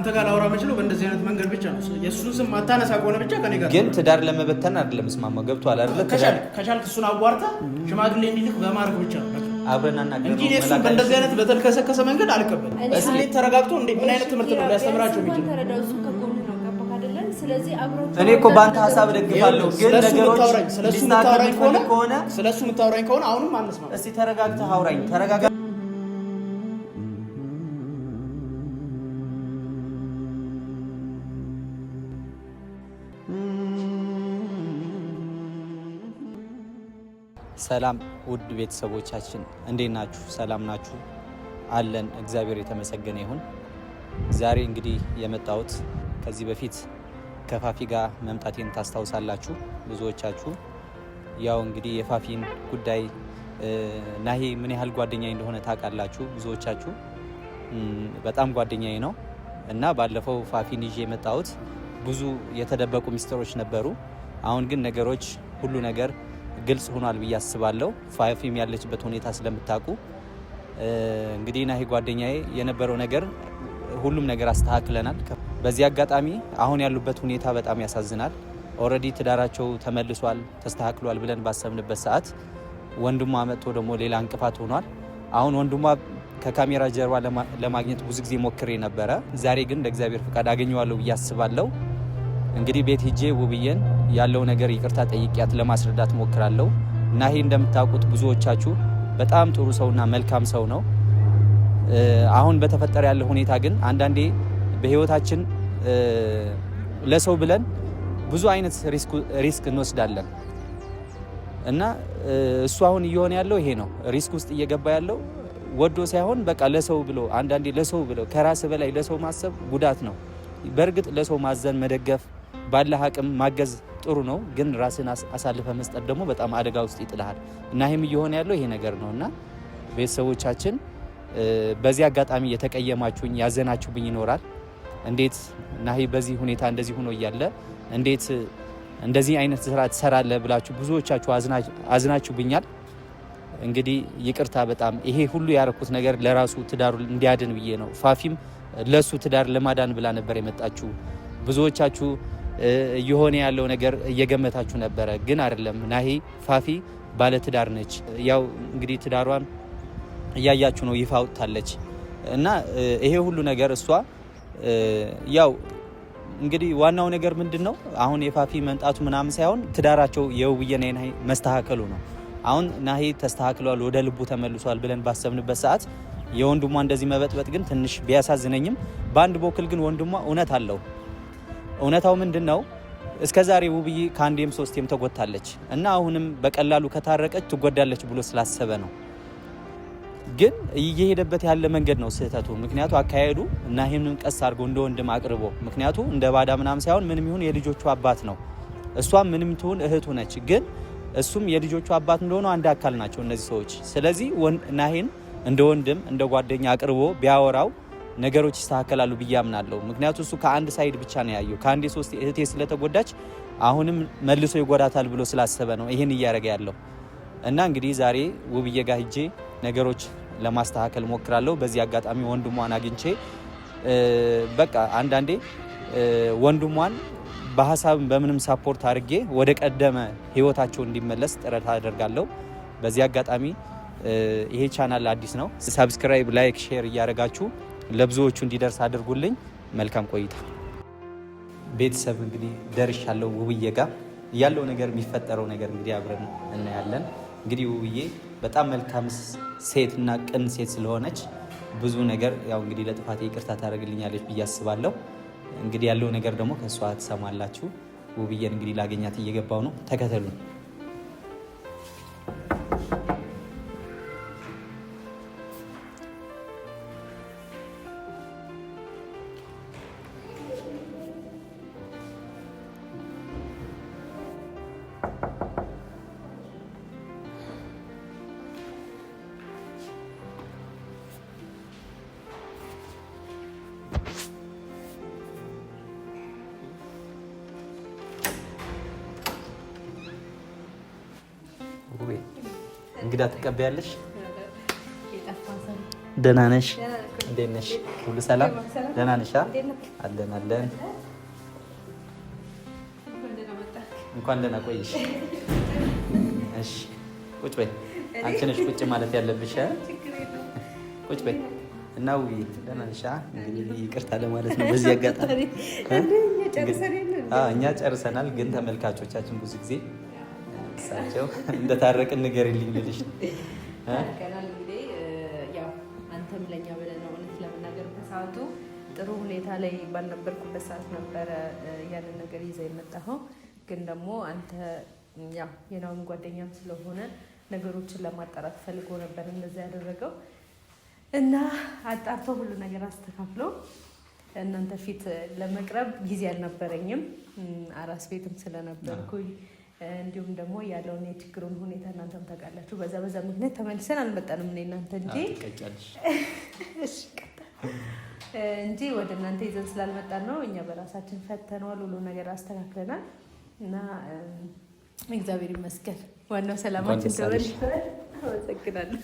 አንተ ጋር ላውራ የምችለው በእንደዚህ አይነት መንገድ ብቻ ነው። የእሱን ስም ማታነሳ ከሆነ ብቻ ከኔ ጋር ግን ትዳር ለመበተን አይደለም እስማማው ገብቷል አይደል? ከቻልክ እሱን አዋርታ ሽማግሌ እንዲልክ በማድረግ ብቻ ነው አብረን አናገር እንጂ እሱን በእንደዚህ አይነት በተልከሰከሰ መንገድ አልቀበልም። እንዴት ተረጋግቶ ምን አይነት ትምህርት ነው ሊያስተምራቸው የሚችለው? እኔ እኮ ባንተ ሐሳብ ደግፋለሁ፣ ግን ነገሮች ስለሱ የምታወራኝ ከሆነ አሁንም አንስማማ። እስቲ ተረጋግተህ አውራኝ። ተረጋጋ። ሰላም ውድ ቤተሰቦቻችን እንዴት ናችሁ? ሰላም ናችሁ? አለን እግዚአብሔር የተመሰገነ ይሁን። ዛሬ እንግዲህ የመጣሁት ከዚህ በፊት ከፋፊ ጋር መምጣቴን ታስታውሳላችሁ ብዙዎቻችሁ። ያው እንግዲህ የፋፊን ጉዳይ ናሂ ምን ያህል ጓደኛዬ እንደሆነ ታውቃላችሁ ብዙዎቻችሁ። በጣም ጓደኛዬ ነው እና ባለፈው ፋፊን ይዤ የመጣሁት ብዙ የተደበቁ ሚስጥሮች ነበሩ። አሁን ግን ነገሮች ሁሉ ነገር ግልጽ ሆኗል ብዬ አስባለሁ። ፋፊም ያለችበት ሁኔታ ስለምታውቁ እንግዲህ ናሂ ጓደኛዬ የነበረው ነገር ሁሉም ነገር አስተካክለናል። በዚህ አጋጣሚ አሁን ያሉበት ሁኔታ በጣም ያሳዝናል። ኦልሬዲ ትዳራቸው ተመልሷል ተስተካክሏል ብለን ባሰብንበት ሰዓት ወንድሟ መጥቶ ደግሞ ሌላ እንቅፋት ሆኗል። አሁን ወንድሟ ከካሜራ ጀርባ ለማግኘት ብዙ ጊዜ ሞክሬ ነበረ። ዛሬ ግን እንደ እግዚአብሔር ፍቃድ አገኘዋለሁ ብዬ አስባለሁ። እንግዲህ ቤት ሄጄ ውብዬን ያለው ነገር ይቅርታ ጠይቂያት ለማስረዳት ሞክራለሁ። ናሂ እንደምታውቁት ብዙዎቻችሁ በጣም ጥሩ ሰውና መልካም ሰው ነው። አሁን በተፈጠረ ያለ ሁኔታ ግን አንዳንዴ በህይወታችን ለሰው ብለን ብዙ አይነት ሪስክ እንወስዳለን እና እሱ አሁን እየሆነ ያለው ይሄ ነው። ሪስክ ውስጥ እየገባ ያለው ወዶ ሳይሆን በቃ ለሰው ብሎ አንዳንዴ ለሰው ብሎ ከራስ በላይ ለሰው ማሰብ ጉዳት ነው። በእርግጥ ለሰው ማዘን መደገፍ ባለህ አቅም ማገዝ ጥሩ ነው፣ ግን ራስን አሳልፈ መስጠት ደግሞ በጣም አደጋ ውስጥ ይጥልሃል እና ይሄም እየሆነ ያለው ይሄ ነገር ነውና ቤተሰቦቻችን በዚህ አጋጣሚ የተቀየማችሁኝ ያዘናችሁብኝ ይኖራል። እንዴት ናሂ በዚህ ሁኔታ እንደዚህ ሆኖ እያለ እንዴት እንደዚህ አይነት ስራ ትሰራለህ ብላችሁ ብዙዎቻችሁ አዝናችሁብኛል። እንግዲህ ይቅርታ በጣም ይሄ ሁሉ ያረኩት ነገር ለራሱ ትዳሩ እንዲያድን ብዬ ነው። ፋፊም ለሱ ትዳር ለማዳን ብላ ነበር የመጣችሁ። ብዙዎቻችሁ እየሆነ ያለው ነገር እየገመታችሁ ነበረ፣ ግን አይደለም። ናሂ ፋፊ ባለ ትዳር ነች። ያው እንግዲህ ትዳሯን እያያችሁ ነው፣ ይፋ አውጥታለች እና ይሄ ሁሉ ነገር እሷ ያው እንግዲህ ዋናው ነገር ምንድነው አሁን የፋፊ መንጣቱ ምናምን ሳይሆን ትዳራቸው የውብዬና የናሂ መስተካከሉ ነው። አሁን ናሂ ተስተካክሏል ወደ ልቡ ተመልሷል ብለን ባሰብንበት ሰዓት የወንድሟ እንደዚህ መበጥበጥ ግን ትንሽ ቢያሳዝነኝም በአንድ በኩል ግን ወንድሟ እውነት አለው። እውነታው ምንድነው? እስከዛሬ ውብዬ ከአንዴም ሶስቴም ተጎታለች እና አሁንም በቀላሉ ከታረቀች ትጎዳለች ብሎ ስላሰበ ነው። ግን እየሄደበት ያለ መንገድ ነው ስህተቱ። ምክንያቱ አካሄዱ እና ይሄንን ቀስ አድርጎ እንደ ወንድም አቅርቦ ምክንያቱ እንደ ባዳ ምናምን ሳይሆን ምንም ይሁን የልጆቹ አባት ነው። እሷም ምንም ትሁን እህቱ ነች። ግን እሱም የልጆቹ አባት እንደሆነ አንድ አካል ናቸው እነዚህ ሰዎች። ስለዚህ ናሂን እንደ ወንድም እንደ ጓደኛ አቅርቦ ቢያወራው ነገሮች ይስተካከላሉ ብዬ አምናለሁ። ምክንያቱ እሱ ከአንድ ሳይድ ብቻ ነው ያየው። ከአንዴ ሶስት እህቴ ስለተጎዳች አሁንም መልሶ ይጎዳታል ብሎ ስላሰበ ነው ይሄን እያደረገ ያለው እና እንግዲህ ዛሬ ውብዬ ጋር ሂጄ ነገሮች ለማስተካከል ሞክራለሁ። በዚህ አጋጣሚ ወንድሟን አግኝቼ በቃ አንዳንዴ ወንድሟን በሐሳብም በምንም ሳፖርት አድርጌ ወደ ቀደመ ህይወታቸው እንዲመለስ ጥረት አደርጋለሁ። በዚህ አጋጣሚ ይሄ ቻናል አዲስ ነው፣ ሰብስክራይብ፣ ላይክ፣ ሼር እያደረጋችሁ ለብዙዎቹ እንዲደርስ አድርጉልኝ። መልካም ቆይታ። ቤተሰብ እንግዲህ ደርሻለሁ ውብዬ ጋር ያለው ነገር የሚፈጠረው ነገር እንግዲህ አብረን እናያለን። እንግዲህ ውብዬ በጣም መልካም ሴትና ቅን ሴት ስለሆነች ብዙ ነገር ያው እንግዲህ ለጥፋቴ ይቅርታ ታደርግልኛለች ብዬ አስባለሁ። እንግዲህ ያለው ነገር ደግሞ ከሷ ትሰማላችሁ። ውብዬን እንግዲህ ላገኛት እየገባው ነው። ተከተሉኝ። እንግዳ ትቀበያለሽ? ደህና ነሽ? እንዴት ነሽ? ሁሉ ሰላም ደህና ነሽ? አለን አለን። እንኳን ደህና ቆይሽ። እሺ ቁጭ በይ። አንቺ ነሽ ቁጭ ማለት ያለብሽ። ቁጭ በይ እና ውይ ደህና ነሽ? እንግዲህ ይቅርታ ለማለት ነው በዚህ አጋጣሚ። እኛ ጨርሰናል፣ ግን ተመልካቾቻችን ብዙ ጊዜ እሳቸው እንደታረቅን ንገሪልኝ ልልሽ ነው። እንግዲህ ያው አንተም ለኛ ብለህ ነው እውነት ለመናገር በሰዓቱ ጥሩ ሁኔታ ላይ ባልነበርኩበት ሰዓት ነበረ ያንን ነገር ይዘህ የመጣኸው። ግን ደግሞ አንተ ያው የናውን ጓደኛም ስለሆነ ነገሮችን ለማጣራት ፈልጎ ነበር እንደዛ ያደረገው እና አጣርቶ ሁሉ ነገር አስተካክሎ እናንተ ፊት ለመቅረብ ጊዜ አልነበረኝም። አራስ ቤትም ስለነበርኩኝ እንዲሁም ደግሞ ያለውን የችግሩን ሁኔታ እናንተም ታውቃላችሁ። በዛ ምክንያት ተመልሰን አልመጣንም እኔ እናንተ እንጂ ወደ እናንተ ይዘን ስላልመጣን ነው። እኛ በራሳችን ፈተነዋል፣ ሁሉ ነገር አስተካክለናል እና እግዚአብሔር ይመስገን። ዋናው ሰላማችን ተመልሷል። አመሰግናለሁ።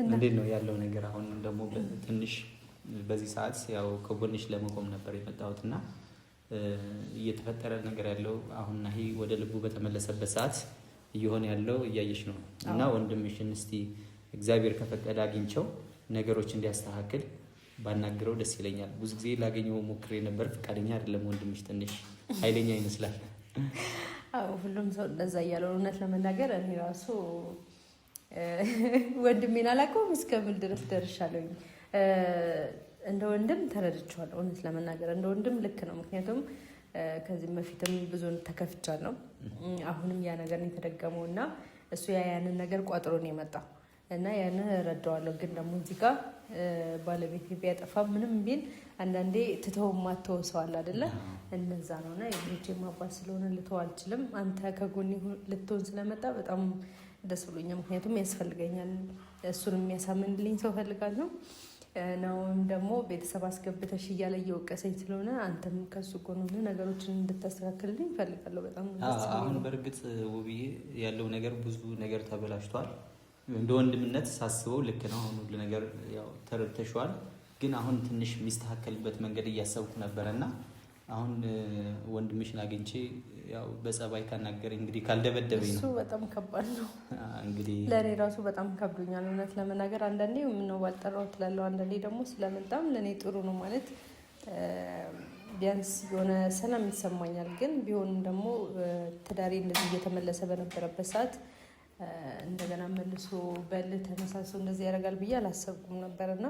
እንዴት ነው ያለው ነገር? አሁን ደግሞ ትንሽ በዚህ ሰዓት ያው ከጎንሽ ለመቆም ነበር የመጣሁት እና እየተፈጠረ ነገር ያለው አሁን ናሂ ወደ ልቡ በተመለሰበት ሰዓት እየሆነ ያለው እያየሽ ነው እና ወንድምሽን እስቲ እግዚአብሔር ከፈቀደ አግኝቸው ነገሮች እንዲያስተካክል ባናግረው ደስ ይለኛል። ብዙ ጊዜ ላገኘው ሞክሬ ነበር፣ ፈቃደኛ አይደለም ወንድምሽ፣ ትንሽ ኃይለኛ ይመስላል። ሁሉም ሰው እንደዛ እያለው እውነት ለመናገር እኔ ራሱ ወንድሜን አላውቀውም እስከምል ድረስ ደርሻለሁ። እንደ ወንድም ተረድቼዋለሁ። እውነት ለመናገር እንደ ወንድም ልክ ነው። ምክንያቱም ከዚህም በፊትም ብዙ ተከፍቻለሁ። አሁንም ያ ነገር ነው የተደገመው እና እሱ ያንን ነገር ቋጥሮ ነው የመጣው እና ያንን እረዳዋለሁ። ግን ደግሞ እዚህ ጋር ባለቤት ቢያጠፋ ምንም ቢል አንዳንዴ ትተው ማተው ሰው አለ አይደለ? እነዛ ነው እና የልጄ ማባት ስለሆነ ልተው አልችልም። አንተ ከጎኔ ልትሆን ስለመጣ በጣም ደስ ብሎኛል። ምክንያቱም ያስፈልገኛል። እሱን የሚያሳምንልኝ ሰው ፈልጋለሁ። ናውም ደግሞ ቤተሰብ አስገብተሽ እያለ እየወቀሰኝ ስለሆነ አንተም ከሱ ጎን ሆነህ ነገሮችን እንድታስተካክልልኝ እፈልጋለሁ። በጣም አሁን በእርግጥ ውብዬ ያለው ነገር ብዙ ነገር ተበላሽቷል። እንደ ወንድምነት ሳስበው ልክ ነው። አሁን ሁሉ ነገር ያው ተረድተሽዋል። ግን አሁን ትንሽ የሚስተካከልበት መንገድ እያሰብኩ ነበረና አሁን ወንድምሽን አግኝቼ ያው በጸባይ ካናገረኝ እንግዲህ ካልደበደበኝ ነው። እሱ በጣም ከባድ ነው። እንግዲህ ለእኔ ራሱ በጣም ከብዶኛል እውነት ለመናገር። አንዳንዴ ምነው ባልጠራው ትላለሁ፣ አንዳንዴ ደግሞ ስለመጣም ለእኔ ጥሩ ነው ማለት ቢያንስ የሆነ ሰላም ይሰማኛል። ግን ቢሆንም ደግሞ ትዳሬ እንደዚህ እየተመለሰ በነበረበት ሰዓት እንደገና መልሶ በል ተነሳሶ እንደዚህ ያደርጋል ብዬ አላሰብኩም ነበርና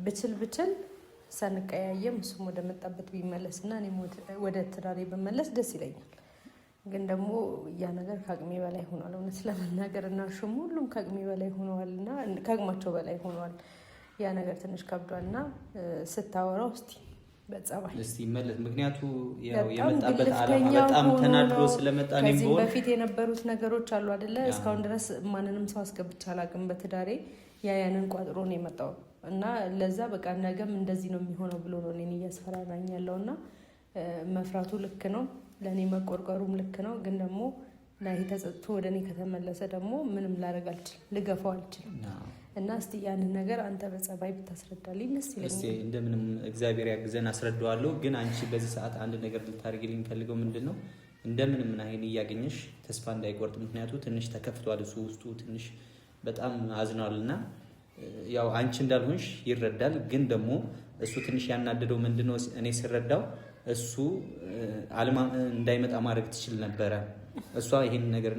ብችል ሳንቀያየም እሱም ወደ መጣበት ቢመለስ እና እኔም ወደ ትዳሬ ብመለስ ደስ ይለኛል። ግን ደግሞ ያ ነገር ከአቅሜ በላይ ሆኗል እውነት ለመናገር እና ሹም ሁሉም ከአቅሜ በላይ ሆነዋል እና ከአቅማቸው በላይ ሆነዋል። ያ ነገር ትንሽ ከብዷል እና ስታወራው እስቲ በጸባይ እስቲ መለስ። ምክንያቱ ያው የመጣበት ዓላማ በጣም ተናድሮ ስለመጣ ነው። ከዚህ በፊት የነበሩት ነገሮች አሉ አይደለ? እስካሁን ድረስ ማንንም ሰው አስገብቼ አላውቅም በትዳሬ። ያንን ቋጥሮ ነው የመጣው እና ለዛ በቃ ነገም እንደዚህ ነው የሚሆነው ብሎ ነው እኔን እያስፈራራኝ ያለው እና መፍራቱ ልክ ነው፣ ለእኔ መቆርቆሩም ልክ ነው። ግን ደግሞ ናሂ ተጸጽቶ ወደ እኔ ከተመለሰ ደግሞ ምንም ላደርግ አልችልም፣ ልገፋው አልችልም። እና እስቲ ያንን ነገር አንተ በጸባይ ብታስረዳልኝ ደስ ይለኛል። እስቲ እንደምንም እግዚአብሔር ያግዘን አስረዳዋለሁ። ግን አንቺ በዚህ ሰዓት አንድ ነገር ልታደርጊልኝ ፈልገው ምንድን ነው እንደምንም ናሂን እያገኘሽ ተስፋ እንዳይቆርጥ። ምክንያቱ ትንሽ ተከፍቷል፣ እሱ ውስጡ ትንሽ በጣም አዝኗል እና ያው አንቺ እንዳልሆንሽ ይረዳል። ግን ደግሞ እሱ ትንሽ ያናደደው ምንድነው እኔ ስረዳው እሱ አልማ እንዳይመጣ ማድረግ ትችል ነበረ። እሷ ይሄን ነገር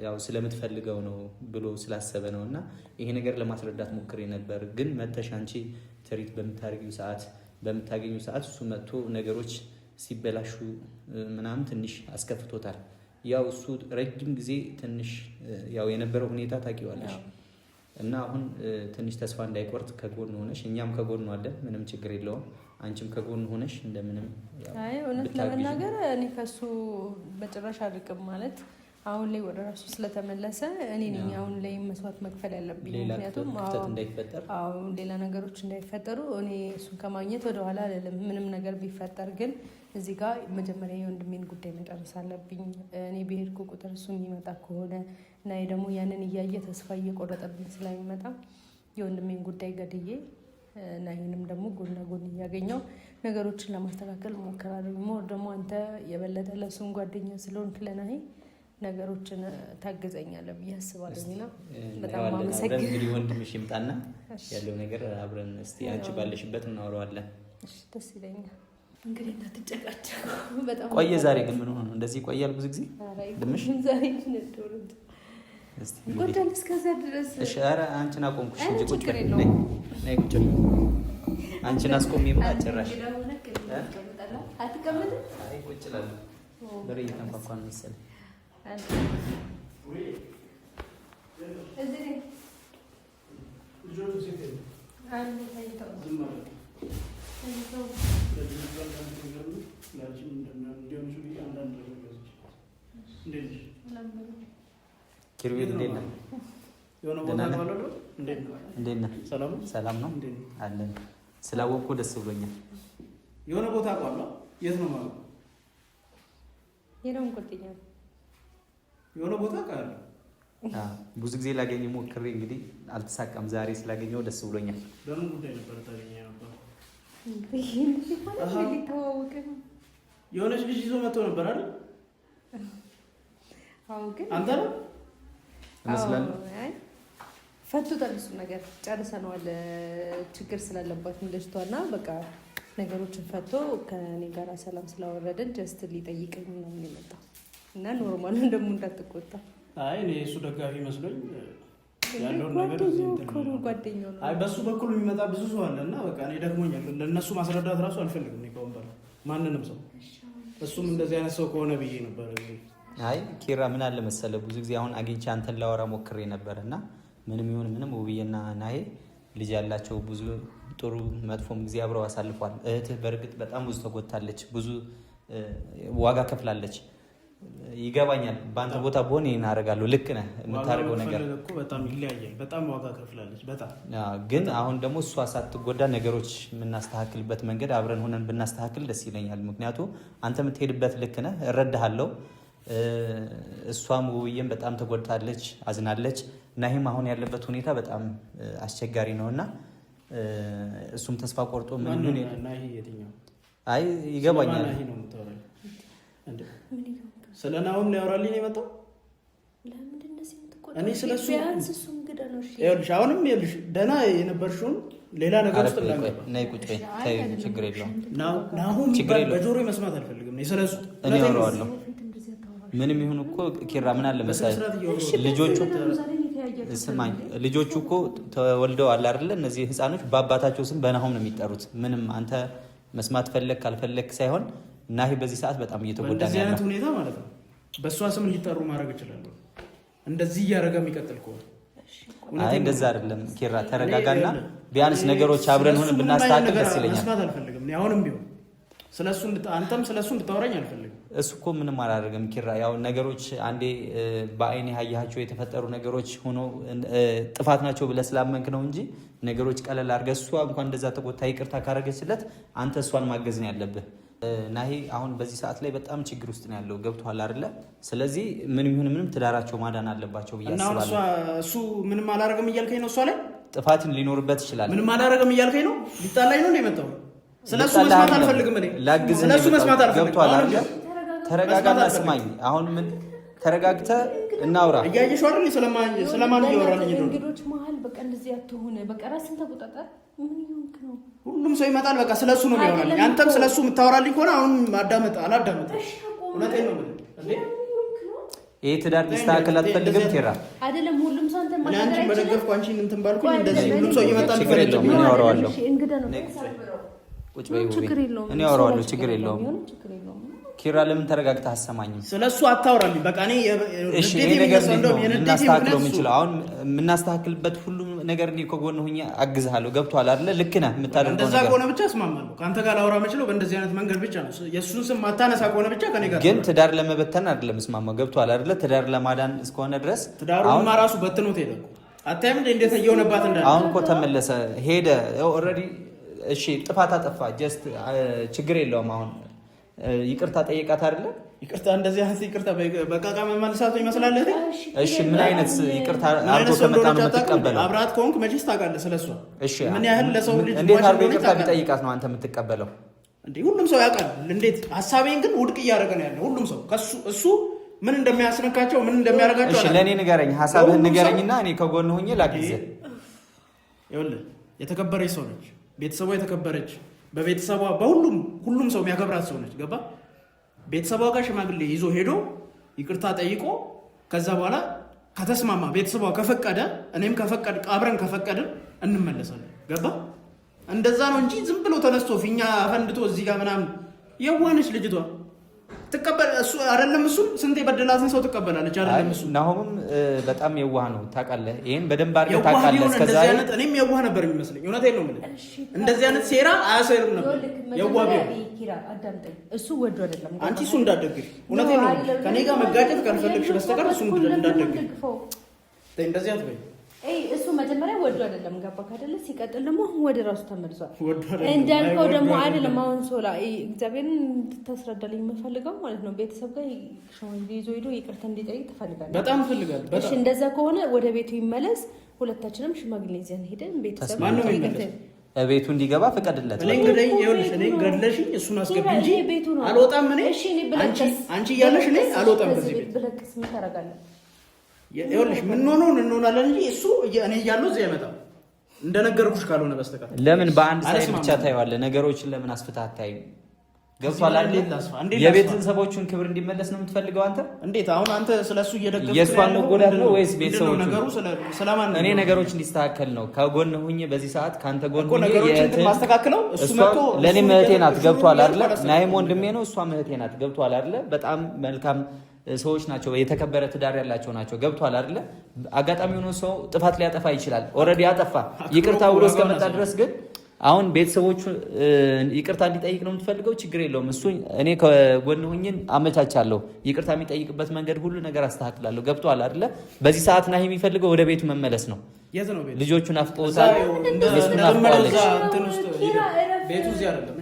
ያው ስለምትፈልገው ነው ብሎ ስላሰበ ነው እና ይሄ ነገር ለማስረዳት ሞክሬ ነበር። ግን መተሽ አንቺ ትሪት በምታገኙ ሰዓት እሱ መጥቶ ነገሮች ሲበላሹ ምናምን ትንሽ አስከፍቶታል። ያው እሱ ረጅም ጊዜ ትንሽ ያው የነበረው ሁኔታ ታውቂዋለሽ እና አሁን ትንሽ ተስፋ እንዳይቆርጥ ከጎን ሆነሽ፣ እኛም ከጎን አለን፣ ምንም ችግር የለውም። አንቺም ከጎን ሆነሽ እንደምንም እውነት ለመናገር እኔ ከሱ በጭራሽ አልቅም ማለት አሁን ላይ ወደ ራሱ ስለተመለሰ እኔ ነኝ አሁን ላይ መስዋዕት መክፈል ያለብኝ። ምክንያቱም ሌላ ነገሮች እንዳይፈጠሩ እኔ እሱን ከማግኘት ወደኋላ አልልም። ምንም ነገር ቢፈጠር ግን እዚህ ጋር መጀመሪያ የወንድሜን ጉዳይ መጨረስ አለብኝ። እኔ ብሄድኩ ቁጥር እሱ የሚመጣ ከሆነ እና ደግሞ ያንን እያየ ተስፋ እየቆረጠብኝ ስለሚመጣ የወንድሜን ጉዳይ ገድዬ ናሂንም ደግሞ ጎን ለጎን እያገኘው ነገሮችን ለማስተካከል ሞክራለሁ። ሞር ደግሞ አንተ የበለጠ ለሱም ጓደኛ ስለሆንክ ለናሂ ነገሮችን ታገዘኛለህ ብዬ አስባለሁና በጣም አመሰግናለሁ። እንግዲህ ወንድምሽ ይምጣና ያለው ነገር አብረን እስቲ አንቺ ባለሽበት እናወራዋለን። እሺ ደስ ይለኛል። እንግዲህ እንዳትጨቃጨቁ በጣም ቆየ። ዛሬ ግን ምን ሆነ እንደዚህ ይቆያል? ብዙ ጊዜ ድምሽ ዛሬ እንደወረደ እስቲ ጎዳል እስከዛ ድረስ። እሺ ኧረ አንቺን አቆምኩሽ እንጂ ቁጭ በል ነይ ቁጭ በል። አንቺን አስቆሚማ ጭራሽ አትቀመጥም? አይ ቁጭ እላለሁ። በር እየተንኳኳ ነው መሰለኝ። ኪሩቤል እንዴት ነህ? እንዴት ነህ? ሰላም ነው አለን። ስላወቅኩ ደስ ብሎኛል። የሆነ ቦታ አውቀዋለሁ። የት ነው ማለት? የለውም ጓደኛ የሆነ ቦታ አውቃለሁ። ብዙ ጊዜ ላገኘ ሞክሬ እንግዲህ አልተሳካም። ዛሬ ስላገኘው ደስ ብሎኛል። በምን ጉዳይ ነበር ታገኘ ነበር? የሆነች ልጅ ይዞ መጥቶ ነበር አይደል? አንተ ነው ይመስላል። ፈቱታል። እሱ ነገር ጨርሰነዋል። ችግር ስላለባት ልጅቷና በቃ ነገሮችን ፈቶ ከኔ ጋር ሰላም ስላወረደን ጀስት ሊጠይቀኝ ነው የመጣው እና ኖርማል ደግሞ እንዳትቆጣ። አይ እኔ እሱ ደጋፊ መስሎኝ ያለውን ነገር ጓደኛው ነው። አይ በሱ በኩል የሚመጣ ብዙ ሰው አለ እና በቃ እኔ ደክሞኛል። ለእነሱ ማስረዳት ራሱ አልፈልግም። እኔ ከወንበ ማንንም ሰው እሱም እንደዚህ አይነት ሰው ከሆነ ብዬ ነበር። አይ ኪራ ምን አለ መሰለ ብዙ ጊዜ አሁን አግኝቼ አንተን ላወራ ሞክሬ ነበር እና ምንም ይሁን ምንም ውብዬና ናሂ ልጅ ያላቸው ብዙ ጥሩ መጥፎም ጊዜ አብረው አሳልፏል። እህትህ በእርግጥ በጣም ብዙ ተጎድታለች፣ ብዙ ዋጋ ከፍላለች። ይገባኛል። በአንተ ቦታ በሆነ ይሄን አደርጋለሁ። ልክ ነህ። የምታደርገው ነገር እኮ በጣም ይለያያል። በጣም ዋጋ ከፍላለች። በጣም ግን አሁን ደግሞ እሷ ሳትጎዳ ነገሮች የምናስተካክልበት መንገድ አብረን ሆነን ብናስተካክል ደስ ይለኛል። ምክንያቱም አንተ የምትሄድበት ልክ ነህ፣ እረዳሃለሁ። እሷም ውብዬም በጣም ተጎድታለች፣ አዝናለች። ናሂም አሁን ያለበት ሁኔታ በጣም አስቸጋሪ ነውና እሱም ተስፋ ቆርጦ ምን ናሂ የትኛው? አይ ይገባኛል። ናሂ ነው የምታወራኝ? ስለ ናሁም ሊያወራልኝ ነው የመጣው። እኔ ስለሱ ይኸውልሽ፣ አሁንም ይኸውልሽ ደህና የነበርሽውን ሌላ ነገር ውስጥ ነይ ቁጭ በይ። ተይ ችግር የለውም። ናሁም በጆሮ መስማት አልፈልግም። እኔ ስለሱ እኔ አወራዋለሁ። ምንም ይሁን እኮ ኪራ ምን አለ መሰለህ ልጆቹ እኮ ተወልደው አለ አይደለ? እነዚህ ህፃኖች በአባታቸው ስም በናሁም ነው የሚጠሩት። ምንም አንተ መስማት ፈለክ ካልፈለክ ሳይሆን ናሂ በዚህ ሰዓት በጣም እየተጎዳ ነው ያለው። በዚህ ሁኔታ ማለት ነው በእሷ ስም እንዲጠሩ ማድረግ እችላለሁ። እንደዚህ እያደረገ የሚቀጥል ከሆነ አይ እንደዛ አይደለም ኪራ፣ ተረጋጋና ቢያንስ ነገሮች አብረን ሆነን ብናስተካክል ደስ ይለኛል። መስማት አልፈልግም። አሁንም ቢሆን አንተም ስለሱ እንድታወራኝ አልፈልግም። እሱ እኮ ምንም አላደረገም ኪራ። ያው ነገሮች አንዴ በአይኔ ያያቸው የተፈጠሩ ነገሮች ሆኖ ጥፋት ናቸው ብለህ ስላመንክ ነው እንጂ ነገሮች ቀለል አድርገህ እሷ እንኳን እንደዛ ተቆጣ ይቅርታ ካደረገችለት አንተ እሷን ማገዝ ነው ያለብህ። ናሂ አሁን በዚህ ሰዓት ላይ በጣም ችግር ውስጥ ነው ያለው። ገብቶሃል አይደለ? ስለዚህ ምንም ይሁን ምንም ትዳራቸው ማዳን አለባቸው ብዬ አስባለሁ። እሱ ምንም አላደረገም እያልከኝ ነው? እሷ ላይ ጥፋትን ሊኖርበት ይችላል። ምንም አላደረገም እያልከኝ ነው? ሊጣላኝ ነው የመጣው? ስለሱ መስማት አልፈልግም። እኔ ስለሱ መስማት አልፈልግም። ገብቶሃል አይደለ? ተረጋጋና ስማኝ። አሁን ምን ተረጋግተህ እናውራ። እያየሽው አይደል? ስለማን እያወራልኝ ነው? እንግዶች መሀል በቃ እንደዚህ አትሆን። በቃ ራስን ተቆጣጠር። ምን ይሆንክ ነው? ሁሉም ሰው ይመጣል። በቃ ስለሱ ነው የሚያወራልኝ። አንተም ስለሱ የምታወራልኝ ከሆነ አሁን አላዳመጥም። እውነቴን ነው እንዴ? ይሄ ትዳር ሊስተካከል አትፈልግም ኪራ? አይደለም ሁሉም ሰው እንትን ማለት አንቺ በደገፍኩ አንቺ እንትን ባልኩኝ እንደዚህ ሁሉም ሰው እየመጣ ችግር የለውም። እኔ አወራዋለሁ። እንግዳ ነው። ቁጭ በይ ውቤ። እኔ አወራዋለሁ። ችግር የለውም። ኪራ ለምን ተረጋግተህ አሰማኝም? ስለሱ አታውራልኝ። በቃ እኔ እሺ ይሄ ነገር ነው እናስተካክለው የምንችለው። አሁን የምናስተካክልበት ሁሉ ነገር እኔ ከጎን ሆኜ አግዝሃለሁ። ገብቶሃል አይደለ? ልክ ነህ የምታደርገው ነገር። እንደዛ ከሆነ ብቻ እስማማለሁ። ከአንተ ጋር ላወራ የምችለው በእንደዚህ አይነት መንገድ ብቻ ነው። የእሱን ስም ማታነሳ ከሆነ ብቻ ከኔ ጋር ግን ትዳር ለመበተን አይደለም እስማማው። ገብቶሃል አይደለ? ትዳር ለማዳን እስከሆነ ድረስ ትዳሩማ ራሱ በትኖት ሄደ እኮ አታይም እንዴት እየሆነባት እንዳለ። አሁን እኮ ተመለሰ ሄደ ኦልሬዲ። እሺ ጥፋት አጠፋ ጀስት ችግር የለውም። አሁን ይቅርታ ጠይቃት አይደለ? ይቅርታ እንደዚህ አይነት ይቅርታ በቃቃ መመልሳቱ ይመስላል። እሺ ምን አይነት ይቅርታ አርጎ ከመጣ ነው የምትቀበለው? አብራት ከሆንክ መቼስ ታውቃለህ ስለሷ። እሺ ምን ያህል ለሰው ልጅ እንዴት አርጎ ይቅርታ ቢጠይቃት ነው አንተ የምትቀበለው? እንዴ ሁሉም ሰው ያውቃል። እንዴት ሀሳቤን ግን ውድቅ እያደረገ ነው ያለው ሁሉም ሰው እሱ ምን እንደሚያስነካቸው ምን እንደሚያደርጋቸው። እሺ ለኔ ንገረኝ፣ ሐሳብህን ንገረኝና እኔ ከጎን ሆኜ ላግዝህ። ይኸውልህ የተከበረች ሰው ነች፣ ቤተሰቧ የተከበረች በቤተሰቧ ሁሉም ሰው የሚያከብራት ሰው ነች። ገባ? ቤተሰቧ ጋር ሽማግሌ ይዞ ሄዶ ይቅርታ ጠይቆ ከዛ በኋላ ከተስማማ ቤተሰቧ ከፈቀደ እኔም ከፈቀድ አብረን ከፈቀድን እንመለሳለን። ገባ? እንደዛ ነው እንጂ ዝም ብሎ ተነስቶ ፊኛ አፈንድቶ እዚህ ጋር ምናምን የዋነች ልጅቷ ተቀበል እሱ አይደለም። እሱ ስንት የበደላትን ሰው ትቀበላለች አይደለም። እሱ ናሆምም በጣም የዋህ ነው ታውቃለህ። ይሄን በደንብ አድርገህ ታውቃለህ። እስከዛሬ እኔም የዋህ ነበር የሚመስለኝ። እውነቴን ነው የምልህ። እንደዚህ አይነት ሴራ አያሰሩም ነበር። የዋህ ቢሆን ኪራ አዳምጠኝ። እሱ ወዶ አይደለም። አንቺ እሱ እንዳትደግፊ። እውነቴን ነው ከኔ ጋር መጋጨት ካልፈለግሽ በስተቀር እሱ እንዳትደግፊ። እንደዚህ አትበይ። እሱ መጀመሪያ ወዶ አይደለም። ገባክ አይደለ? ሲቀጥል ደግሞ ወደ ራሱ ተመልሷል። እንዳልከው ደግሞ አይደለም። አሁን ሶላ እግዚአብሔርን እንድታስረዳልኝ የምፈልገው ማለት ነው ቤተሰብ ጋር ሽማግሌ ይዞ ሄዶ ይቅርታ እንዲጠይቅ ትፈልጋለህ? በጣም እፈልጋለሁ። እሺ እንደዛ ከሆነ ወደ ቤቱ ይመለስ። ሁለታችንም ሽማግሌ ይዘን ሄደን ቤተሰብ ቤቱ እንዲገባ ፍቀድለት። እኔ ገድለሽኝ እሱን አስገቢ እንጂ አልወጣም። እኔ አንቺ እያለሽ እኔ አልወጣም ከዚህ ቤት። ብለቅስ ምን ታደርጋለህ? ይኸውልሽ ምን እንሆናለን እንጂ እሱ እኔ እያለሁ እዚህ አይመጣም። እንደነገርኩሽ ካልሆነ በስተቀር ለምን በአንድ ሳይድ ብቻ ታየዋለህ? ነገሮችን ለምን አስፍተህ አታይም? ገብቶሃል አይደል? የቤተሰቦቹን ክብር እንዲመለስ ነው የምትፈልገው አንተ? እንዴት አሁን አንተ ስለሱ እየደገፍክ የእሷን መጎዳት ነው ወይስ ቤተሰቦቹ? ነገሩ ስለማን ነው? እኔ ነገሮች እንዲስተካከል ነው ከጎን ሁኜ በዚህ ሰዓት ካንተ ጎን ሁኜ ነገሮችን ማስተካከለው። እሱ መጥቶ ለኔ እህቴ ናት። ገብቶሃል አይደል? ናይም ወንድሜ ነው፣ እሷ እህቴ ናት። ገብቶሃል አይደል? በጣም መልካም ሰዎች ናቸው። የተከበረ ትዳር ያላቸው ናቸው። ገብቷል አይደለ? አጋጣሚ ሆኖ ሰው ጥፋት ሊያጠፋ ይችላል። ኦልሬዲ ያጠፋ ይቅርታ ብሎ እስከመጣ ድረስ ግን አሁን ቤተሰቦቹ ይቅርታ እንዲጠይቅ ነው የምትፈልገው። ችግር የለውም። እሱ እኔ ከጎን ሆኜ አመቻቻለሁ። ይቅርታ የሚጠይቅበት መንገድ ሁሉ ነገር አስተካክላለሁ። ገብቷል አይደለ? በዚህ ሰዓት ናሂ የሚፈልገው ወደ ቤቱ መመለስ ነው። የት ነው ቤቱ? ልጆቹን አፍቆታል። ቤቱ እዚህ አይደለም።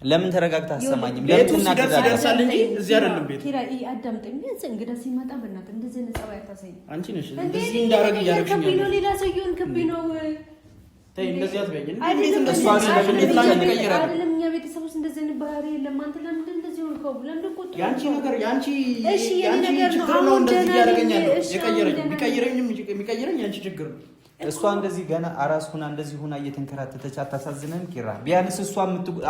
ለምን ተረጋግተህ አሰማኝም? ቤቱ ይደርሳል እንጂ እዚህ አይደለም ቤቱ። ኪራ አዳምጠኝ። እንግዳ ሲመጣ በእናትህ እንደዚህ ነፃ ያታሰኝ አንቺ ነሽ እንደዚህ እንዳረግ እያደረግሽኝ ነው። ሌላ ሰው ይሁን ክቢ ነው። ተይ እንደዚህ አትበይኝ። እንዴት እንደሱ አይደለም። እኛ ቤተሰብ ውስጥ እንደዚህ አይነት ባህሪ የለም። አንተ ለምን እንደዚህ ሆንከው? ለምን ቆጥ ያንቺ ነገር ያንቺ ችግር ነው። እንደዚህ እያደረገኝ ያለው የሚቀይረኝ ያንቺ ችግር ነው። እሷ እንደዚህ ገና አራስ ሁና እንደዚህ ሁና እየተንከራተተች አታሳዝነን? ኪራ ቢያንስ እሷ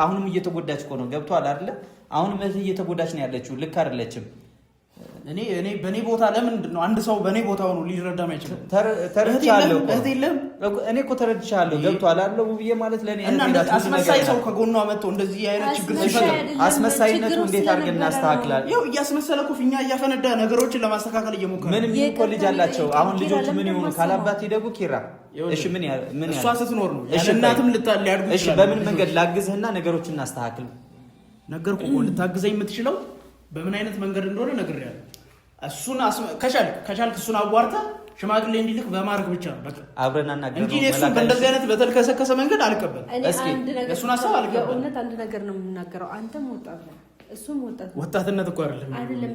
አሁንም እየተጎዳች እኮ ነው። ገብቷል አይደለ? አሁንም እየተጎዳች ነው ያለችው። ልክ አይደለችም። እኔ በእኔ ቦታ ለምንድን ነው አንድ ሰው በእኔ ቦታ ሆኖ ሊረዳም አይችልም? ተረድቻለሁ። እህት የለም? እኔ እኮ ተረድቻለሁ። ገብቷል አይደለ? ውብዬ ማለት ለእኔ አስመሳይ ሰው ከጎኗ መጥቶ እንደዚህ አይነት ችግር ሲፈጥር አስመሳይነቱ እንዴት አድርገን እናስተካክላለን? ያው እያስመሰለ እኮ ፊኛ እያፈነዳ ነገሮችን ለማስተካከል እየሞከረ ምንም እኮ ልጅ አላቸው። አሁን ልጆች ምን ይሆኑ ካላባት ይደጉ? ኪራ እሺ ምን እሷ ስትኖር ነው ያለ እናትም ሊያድጉ ይችላል። እሺ በምን መንገድ ላግዝህና ነገሮችን እናስተካክል? ነገርኩህ እኮ ልታግዘኝ የምትችለው በምን አይነት መንገድ እንደሆነ ነግሬሃለሁ። እሱን ከቻልክ እሱን አዋርታ ሽማግሌ እንዲልክ በማድረግ ብቻ ነው በቃ አብረን አናገር እንጂ እሱን በእንደዚህ አይነት በተልከሰከሰ መንገድ አልቀበልም። እስኪ እሱን ሀሳብ አልቀበልም። እውነት አንድ ነገር ነው የምናገረው። አንተም ወጣት ነው፣ እሱም ወጣት ነው። ወጣትነት እኮ አይደለም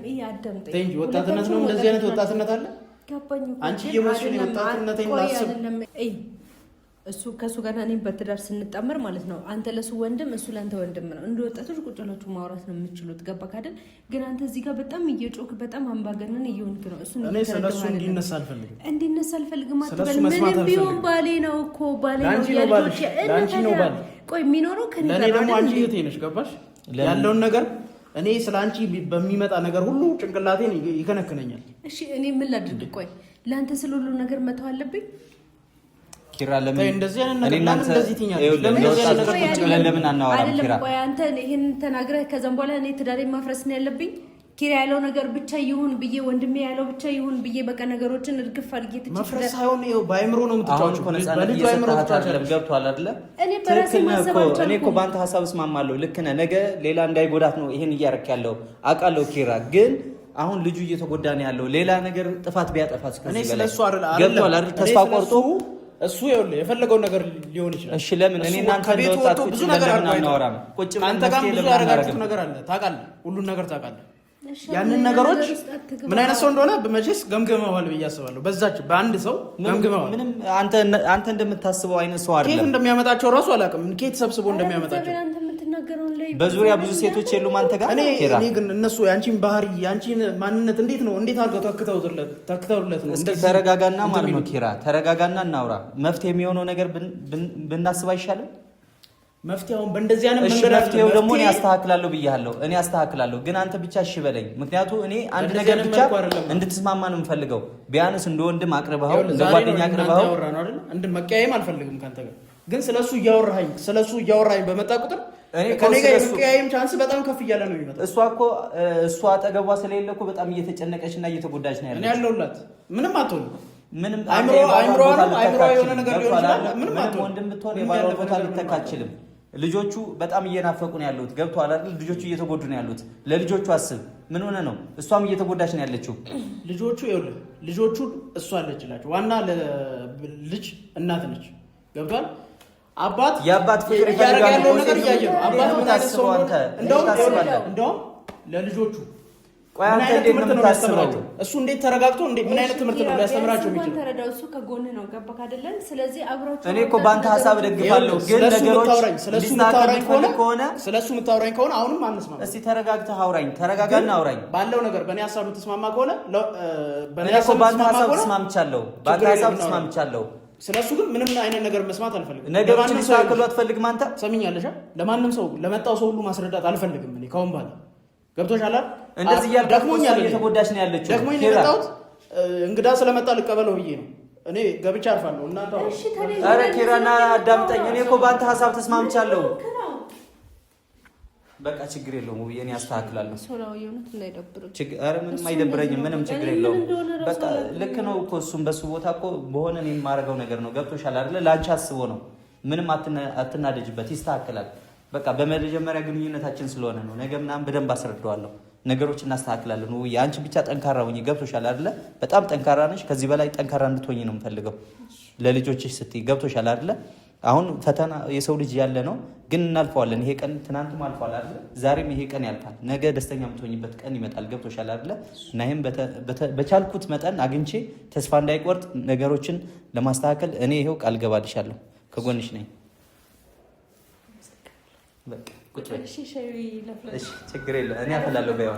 ይሄ አዳምጠኝ እንጂ ወጣትነት ነው። እንደዚህ አይነት ወጣትነት አለ። ገባኝ። አንቺ የሞሽን ወጣትነቴን ላስብ እሱ ከእሱ ጋር እኔ በትዳር ስንጣመር ማለት ነው። አንተ ለሱ ወንድም እሱ ለአንተ ወንድም ነው። እንደ ወጣቶች ቁጭ ብላችሁ ማውራት ነው የምትችሉት። ገባህ አይደል? ግን አንተ እዚህ ጋር በጣም እየጮክ በጣም አምባገነን እየሆንክ ነው። እሱ እኔ ስለሱ እንዲነሳ አልፈልግም አትበል። ምንም ቢሆን ባሌ ነው እኮ ባሌ ነው። ለአንቺ ነው ባል። ቆይ የሚኖረው ከኔ ጋር ለእኔ ደግሞ አንቺ እህቴ ነሽ። ገባሽ? ያለውን ነገር እኔ ስለ አንቺ በሚመጣ ነገር ሁሉ ጭንቅላቴን ይከነክነኛል። እሺ እኔ ምን ላድርግ? ቆይ ለአንተ ስለ ሁሉ ነገር መተው አለብኝ? ኪራ ለምን እንደዚህ አይነት ነገር እንደዚህ ትኛለሽ? ለምን አናወራም? ኪራ ቆይ አንተ ይሄን ተናግረህ ከዛም በኋላ እኔ ትዳሬን ማፍረስ ነው ያለብኝ? ኪራ ያለው ነገር ብቻ ይሁን ብዬ ወንድሜ ያለው ብቻ ይሁን ብዬ በቃ ነገሮችን እርግፍ አድርጌ ትችላለህ። ማፍረስ ሳይሆን ይኸው በአይምሮ ነው የምትጫወተው። በልጅ አይምሮ ተጫወተው። ገብቷል አይደለ? እኔ በራሴ ማሰብ አልቻልኩም። እኔ እኮ በአንተ ሀሳብ እስማማለሁ። ልክ ነህ። ነገ ሌላ እንዳይጎዳት ነው ይሄን እያደረክ ያለው አውቃለሁ። ኪራ ግን አሁን ልጁ እየተጎዳ ነው ያለው። ሌላ ነገር ጥፋት ቢያጠፋ እስከዚህ በላይ ገብቷል አይደል? ተስፋ ቆርጦ እሱ ይኸውልህ የፈለገውን ነገር ሊሆን ይችላል። እሺ ለምን እኔ እናንተ እንደወጣት ብዙ ነገር አናወራም? ቁጭ ብለን አንተ ጋር ብዙ ያደረጋችሁት ነገር አለ ታውቃለህ፣ ሁሉን ነገር ታውቃለህ። ያንን ነገሮች ምን አይነት ሰው እንደሆነ በመቼስ ገምገመዋል ብዬ አስባለሁ። በዛች በአንድ ሰው ገምገመዋል። ምንም አንተ እንደምታስበው አይነት ሰው አይደለም። ኬት እንደሚያመጣቸው እራሱ አላውቅም። ኬት ሰብስቦ እንደሚያመጣቸው በዙሪያ ብዙ ሴቶች የሉም አንተ ጋር። እኔ ግን እነሱ ያንቺን ባህሪ ያንቺን ማንነት እንዴት አድርገው ተክተውለት ነው። እስኪ ተረጋጋና ማለት ነው ኪራ፣ ተረጋጋና እናውራ። መፍትሄ የሚሆነው ነገር ብናስብ አይሻልም? መፍትሄውን በእንደዚህ አይነት መንገድ መፍትሄው ደግሞ እኔ አስተካክላለሁ ብያለሁ። እኔ አስተካክላለሁ፣ ግን አንተ ብቻ እሺ በለኝ። ምክንያቱም እኔ አንድ ነገር ብቻ እንድትስማማ ነው የምፈልገው። ቢያንስ እንደ ወንድም አቅርበኸው እንደ ጓደኛ አቅርበኸው እንደ መቀያየም አልፈልግም ካንተ ጋር። ግን ስለሱ እያወራኸኝ በመጣ ቁጥር እኔ ጋር የመቀያየም ቻንስ በጣም ከፍ እያለ ነው የሚመጣው። እሷ አጠገቧ ስለሌለ እኮ በጣም እየተጨነቀች እና እየተጎዳች ነው ያለችው። እኔ ያለሁላት ምንም አትሆንም። ምንም አይምሮ የሆነ ነገር ሊሆን ይችላል። ምንም አትሆንም። ወንድም ብትሆን የባሏ ቦታ ልትተካ አትችልም። ልጆቹ በጣም እየናፈቁ ነው ያሉት። ገብቶሃል አይደል? ልጆቹ እየተጎዱ ነው ያሉት። ለልጆቹ አስብ። ምን ሆነ ነው? እሷም እየተጎዳች ነው ያለችው። ልጆቹ እሷ አለችላቸው። ዋና ልጅ እናት ነች። ገብቶሃል? አባት የአባት ፍቅር ይፈልጋል ያለው ነገር እያየ ነው። አባት ምን ታስበው አንተ? እንደውም ለልጆቹ ቆይ አንተ እንዴት ነው የምታስበው? እሱ እንዴት ተረጋግቶ ምን አይነት ትምህርት ነው ሊያስተምራቸው የሚችለው? ተረዳው። እሱ ከጎን ነው ገባክ አይደለም? ስለዚህ አብራችሁ እኔ እኮ በአንተ ሀሳብ ደግፋለሁ፣ ግን ነገሮች ስለሱ የምታወራኝ ከሆነ አሁንም አንስማማ። እስቲ ተረጋግተህ አውራኝ። ተረጋጋና አውራኝ። ባለው ነገር በእኔ ሀሳብ ተስማማ ከሆነ በእኔ እኮ በአንተ ሀሳብ ተስማምቻለሁ። በአንተ ሀሳብ ተስማምቻለሁ። ስለሱ ግን ምንም አይነት ነገር መስማት አልፈልግም። ነገሮችን ሊስተካከሉ አትፈልግም አንተ? ሰሚኛለሽ? ለማንም ሰው ለመጣው ሰው ሁሉ ማስረዳት አልፈልግም እኔ ካሁን በኋላ ገብቶሻል? እንደዚህ ደክሞኛል። እየተጎዳች ነው ያለችው። ደክሞኝ ነው የመጣሁት። እንግዳ ስለመጣ ልቀበለው ብዬ ነው። እኔ ገብቻ አርፋለሁ። እናንተ ኧረ ኪራና አዳምጠኝ። እኔ እኮ በአንተ ሀሳብ ተስማምቻለሁ። በቃ ችግር የለውም ውብዬ፣ እኔ አስተካክላለሁ። ኧረ ምንም አይደብረኝም። ምንም ችግር የለውም። በቃ ልክ ነው እኮ እሱም በሱ ቦታ እኮ በሆነ እኔ የማደርገው ነገር ነው። ገብቶሻል አይደለ? ለአንቺ አስቦ ነው። ምንም አትናደጅበት፣ ይስተካከላል። በቃ በመጀመሪያ ግንኙነታችን ስለሆነ ነው። ነገ ምናምን በደንብ አስረዳዋለሁ። ነገሮች እናስተካክላለን። ውብዬ አንቺ ብቻ ጠንካራ ሁኚ። ገብቶሻል አይደለ? በጣም ጠንካራ ነሽ። ከዚህ በላይ ጠንካራ እንድትሆኚ ነው የምፈልገው ለልጆችሽ ስትይ። ገብቶሻል አይደለ? አሁን ፈተና የሰው ልጅ ያለ ነው፣ ግን እናልፈዋለን። ይሄ ቀን ትናንትም አልፏል አይደለ? ዛሬም ይሄ ቀን ያልፋል። ነገ ደስተኛ የምትሆኝበት ቀን ይመጣል። ገብቶሻል አይደለ? እና ይሄም በቻልኩት መጠን አግኝቼ ተስፋ እንዳይቆርጥ ነገሮችን ለማስተካከል እኔ ይሄው ቃል ገባልሻለሁ። ከጎንሽ ነኝ። በቃ ቁጭ በይ። እሺ ችግር የለም። እኔ አፈላለሁ። በይዋ